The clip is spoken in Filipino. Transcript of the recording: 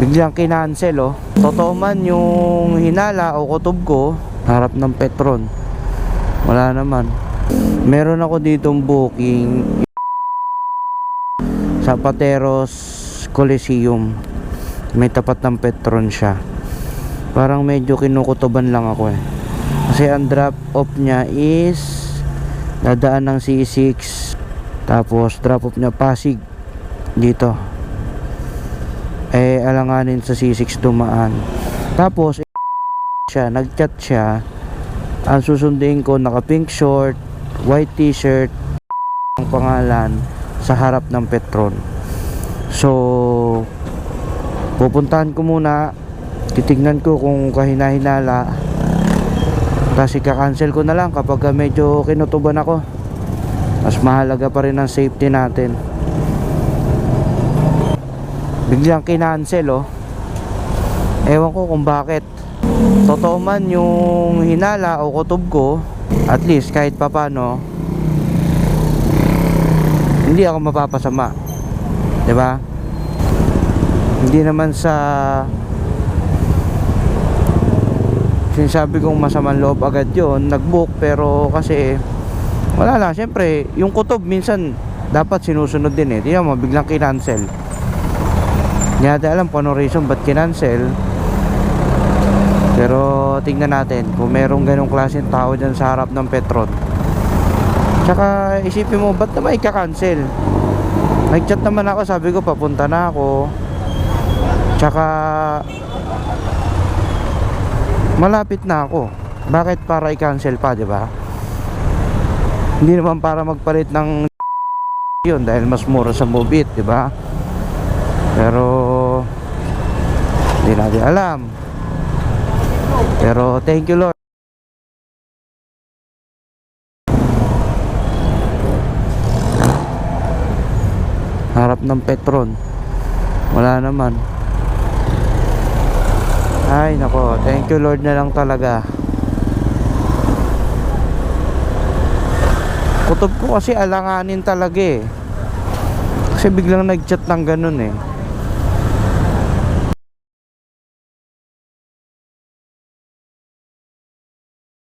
biglang kinancel oh. Totoo man yung hinala o kutob ko, harap ng Petron, wala naman. Meron ako ditong booking sa Pateros Coliseum, may tapat ng Petron siya. Parang medyo kinukutoban lang ako kasi ang drop off niya is dadaan ng C6, tapos drop off niya Pasig dito, alanganin sa C6 dumaan. Tapos siya, nagchat siya, ang susunduin ko naka pink short, white t-shirt, ang pangalan sa harap ng Petron. So pupuntahan ko muna, titignan ko kung kahina-hinala, kasi kakancel ko na lang kapag medyo kinutuban ako. Mas mahalaga pa rin ang safety natin. Biglang kinancel oh. Ewan ko kung bakit. Totoo man yung hinala o kutob ko, at least kahit papano hindi ako mapapasama, 'di ba? Hindi naman sa sinasabi kong masamang loob agad yon nag-book, pero kasi wala lang, syempre yung kutob minsan dapat sinusunod din eh. Tingnan mo, biglang kinancel. Hindi natin alam kung anong reason ba't kinancel, pero tingnan natin kung merong ganong klaseng tao dyan sa harap ng Petron. Tsaka isipin mo, ba't naman ika-cancel? Nag-chat naman ako, sabi ko papunta na ako, tsaka malapit na ako. Bakit para i-cancel pa, diba? Hindi naman para magpalit ng yun dahil mas mura sa Move It, diba? Pero hindi natin alam. Pero thank you Lord. Harap ng Petron, wala naman. Ay nako, thank you Lord na lang talaga. Kutob ko kasi alanganin talaga eh. Kasi biglang nag-chat ng ganun eh.